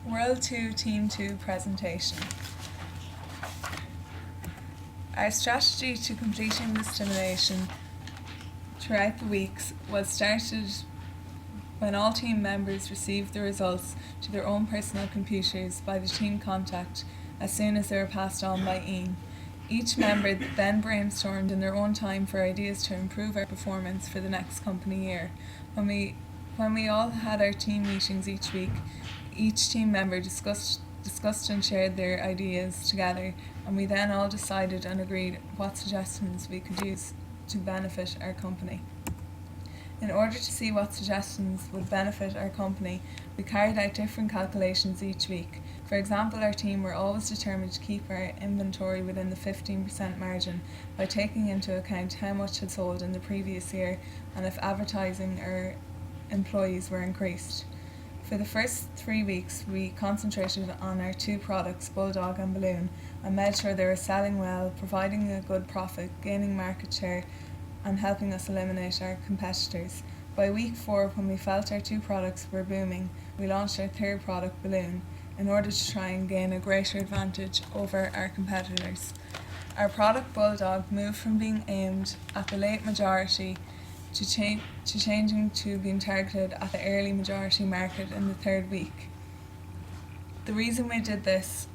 W2T2 presentation. Our strategy to completing the stimulation throughout the weeks was started when all team members received the results to their own personal computers by the team contact as soon as they were passed on by Ian. Each member then brainstormed in their own time for ideas to improve our performance for the next company year. When we all had our team meetings each week, each team member discussed and shared their ideas together, and we then all decided and agreed what suggestions we could use to benefit our company. In order to see what suggestions would benefit our company, we carried out different calculations each week. For example, our team were always determined to keep our inventory within the 15% margin by taking into account how much had sold in the previous year and if advertising or employees were increased. For the first 3 weeks, we concentrated on our two products, Bulldog and Balloon, and made sure they were selling well, providing a good profit, gaining market share, and helping us eliminate our competitors. By week 4, when we felt our two products were booming, we launched our third product, Balloon, in order to try and gain a greater advantage over our competitors. Our product, Bulldog, moved from being aimed at the late majority to changing to being targeted at the early majority market in the 3rd week. The reason we did this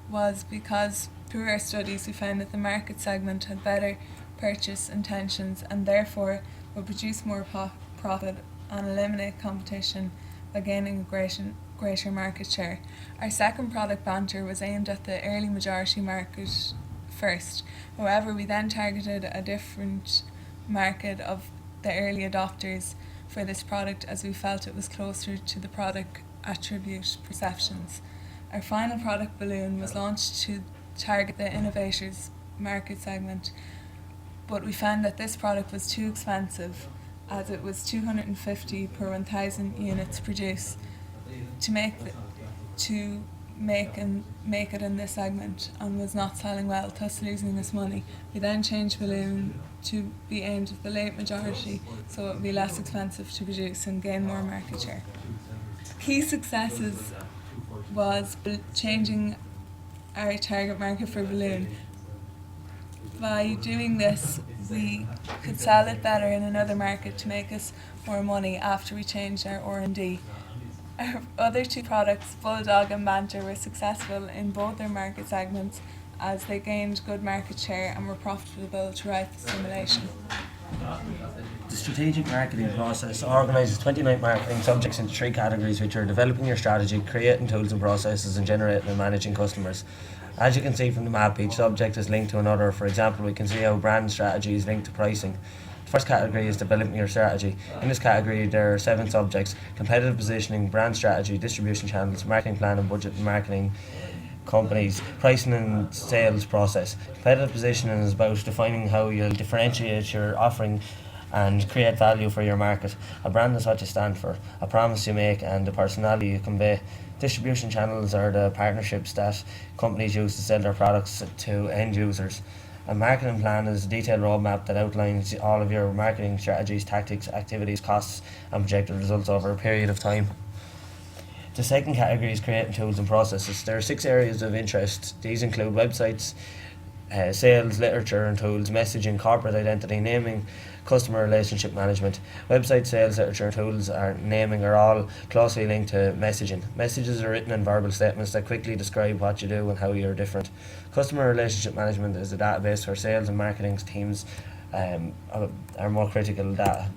was because through our studies we found that the market segment had better purchase intentions and therefore would produce more profit and eliminate competition by gaining a greater market share. Our second product, Banter, was aimed at the early majority market first. However, we then targeted a different market of the early adopters for this product as we felt it was closer to the product attribute perceptions. Our final product, Balloon, was launched to target the innovators market segment, but we found that this product was too expensive as it was $250 per 1,000 units produced to make it in this segment and was not selling well, thus losing us money. We then changed Balloon to be aimed at the late majority so it would be less expensive to produce and gain more market share. Key successes was changing our target market for Balloon. By doing this, we could sell it better in another market to make us more money after we changed our R&D. Our other two products, Bulldog and Banter, were successful in both their market segments as they gained good market share and were profitable throughout the stimulation. The strategic marketing process organises 29 marketing subjects into 3 categories, which are developing your strategy, creating tools and processes, and generating and managing customers. As you can see from the map, each subject is linked to another. For example, we can see how brand strategy is linked to pricing. The first category is developing your strategy. In this category, there are 7 subjects: competitive positioning, brand strategy, distribution channels, marketing plan and budget, and marketing companies, pricing and sales process. Competitive positioning is about defining how you'll differentiate your offering and create value for your market. A brand is what you stand for, a promise you make, and the personality you convey. Distribution channels are the partnerships that companies use to sell their products to end users. A marketing plan is a detailed roadmap that outlines all of your marketing strategies, tactics, activities, costs, and projected results over a period of time. The second category is creating tools and processes. There are 6 areas of interest. These include websites, sales, literature and tools, messaging, corporate identity, naming, customer relationship management. Website, sales, literature and tools naming are all closely linked to messaging. Messages are written and verbal statements that quickly describe what you do and how you're different. Customer relationship management is a database for sales and marketing teams are more critical data.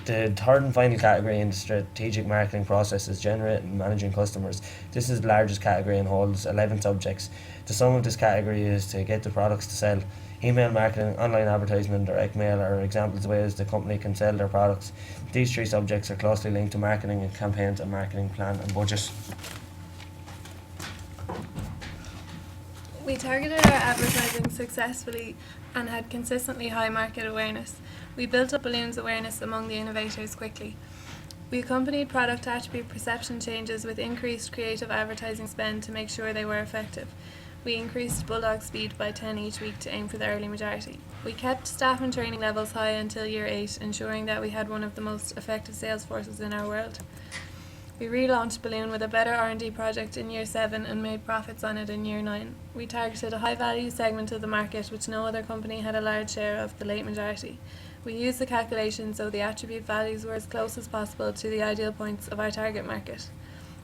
The third and final category in the strategic marketing process is generating and managing customers. This is the largest category and holds 11 subjects. The sum of this category is to get the products to sell. Email marketing, online advertising and direct mail are examples of ways the company can sell their products. These 3 subjects are closely linked to marketing and campaigns and marketing plan and budget. We targeted our advertising successfully and had consistently high market awareness. We built up Balloon's awareness among the innovators quickly. We accompanied product attribute perception changes with increased creative advertising spend to make sure they were effective. We increased Bulldog speed by 10 each week to aim for the early majority. We kept staff and training levels high until year 8, ensuring that we had one of the most effective sales forces in our world. We relaunched Balloon with a better R&D project in year 7 and made profits on it in year 9. We targeted a high value segment of the market which no other company had a large share of, the late majority. We used the calculation so the attribute values were as close as possible to the ideal points of our target market.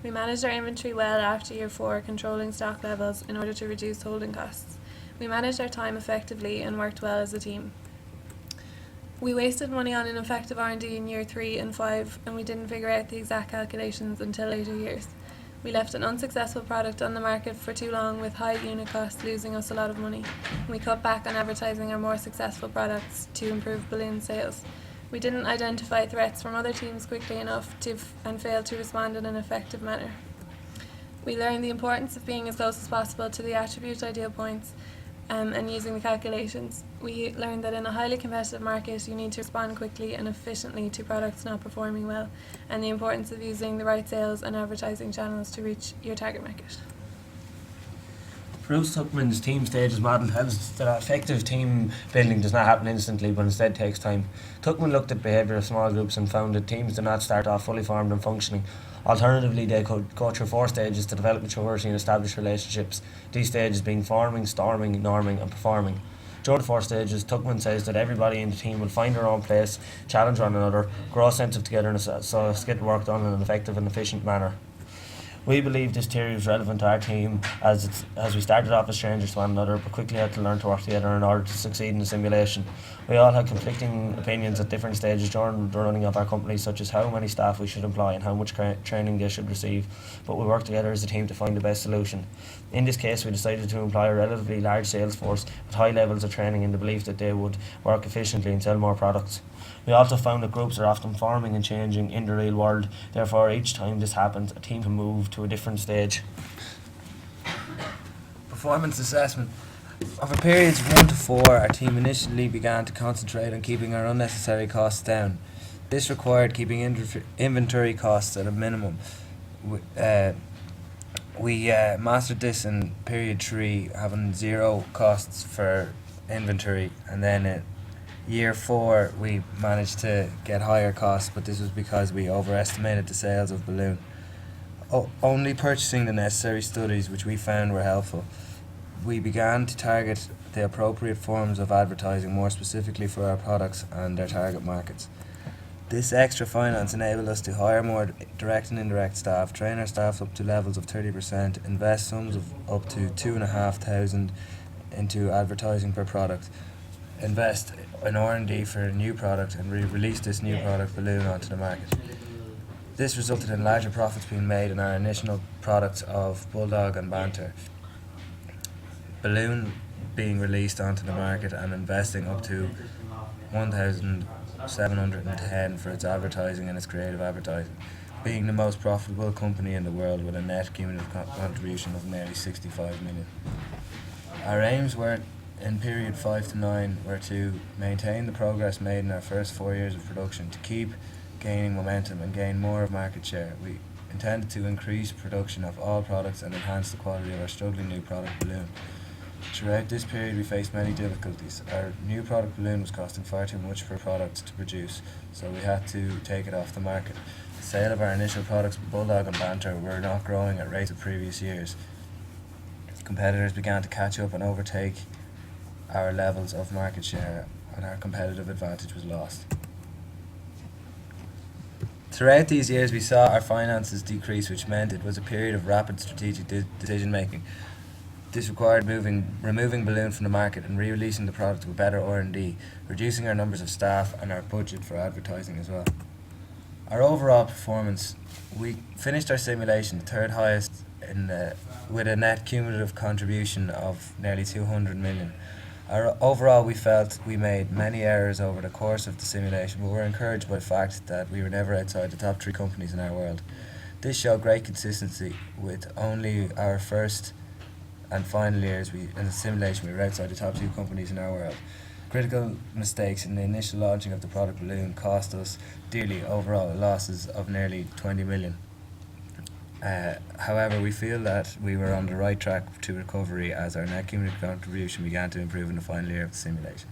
We managed our inventory well after year 4, controlling stock levels in order to reduce holding costs. We managed our time effectively and worked well as a team. We wasted money on ineffective R&D in year 3 and 5, and we didn't figure out the exact calculations until later years. We left an unsuccessful product on the market for too long with high unit costs losing us a lot of money. We cut back on advertising our more successful products to improve Balloon sales. We didn't identify threats from other teams quickly enough and failed to respond in an effective manner. We learned the importance of being as close as possible to the attribute ideal points and using the calculations. We learned that in a highly competitive market you need to respond quickly and efficiently to products not performing well, and the importance of using the right sales and advertising channels to reach your target market. Bruce Tuckman's team stages model tells us that effective team building does not happen instantly but instead takes time. Tuckman looked at behaviour of small groups and found that teams do not start off fully formed and functioning. Alternatively, they could go through 4 stages to develop maturity and establish relationships, these stages being forming, storming, norming and performing. During the 4 stages, Tuckman says that everybody in the team will find their own place, challenge one another, grow a sense of togetherness so as to get work done in an effective and efficient manner. We believe this theory was relevant to our team as we started off as strangers to one another but quickly had to learn to work together in order to succeed in the simulation. We all had conflicting opinions at different stages during the running of our company, such as how many staff we should employ and how much training they should receive, but we worked together as a team to find the best solution. In this case, we decided to employ a relatively large sales force with high levels of training in the belief that they would work efficiently and sell more products. We also found that groups are often forming and changing in the real world, therefore each time this happens, a team can move to a different stage. Performance assessment. Over periods 1 to 4, our team initially began to concentrate on keeping our unnecessary costs down. This required keeping inventory costs at a minimum. We mastered this in period 3, having 0 costs for inventory, and then in year 4 we managed to get higher costs, but this was because we overestimated the sales of Balloon. Only purchasing the necessary studies, which we found were helpful. We began to target the appropriate forms of advertising more specifically for our products and their target markets. This extra finance enabled us to hire more direct and indirect staff, train our staff up to levels of 30%, invest sums of up to $2,500 into advertising per product, invest in R&D for a new product and release this new product Balloon onto the market. This resulted in larger profits being made in our initial products of Bulldog and Banter. Balloon being released onto the market and investing up to $1,710 for its advertising and its creative advertising, being the most profitable company in the world with a net cumulative contribution of nearly $65 million. Our aims were in period 5 to 9 were to maintain the progress made in our first 4 years of production, to keep gaining momentum and gain more of market share. We intended to increase production of all products and enhance the quality of our struggling new product Balloon. Throughout this period we faced many difficulties. Our new product Balloon was costing far too much per product to produce, so we had to take it off the market. The sale of our initial products Bulldog and Banter were not growing at rates of previous years. Competitors began to catch up and overtake our levels of market share, and our competitive advantage was lost. Throughout these years we saw our finances decrease, which meant it was a period of rapid strategic decision making. This required removing Balloon from the market and re-releasing the product with better R&D, reducing our numbers of staff and our budget for advertising as well. Our overall performance, we finished our simulation the 3rd highest with a net cumulative contribution of nearly $200 million. Overall, we felt we made many errors over the course of the simulation, but were encouraged by the fact that we were never outside the top 3 companies in our world. This showed great consistency. With only our first and final years in the simulation, we were outside the top 2 companies in our world. Critical mistakes in the initial launching of the product Balloon cost us dearly, overall losses of nearly $20 million. However, we feel that we were on the right track to recovery as our net cumulative contribution began to improve in the final year of the simulation.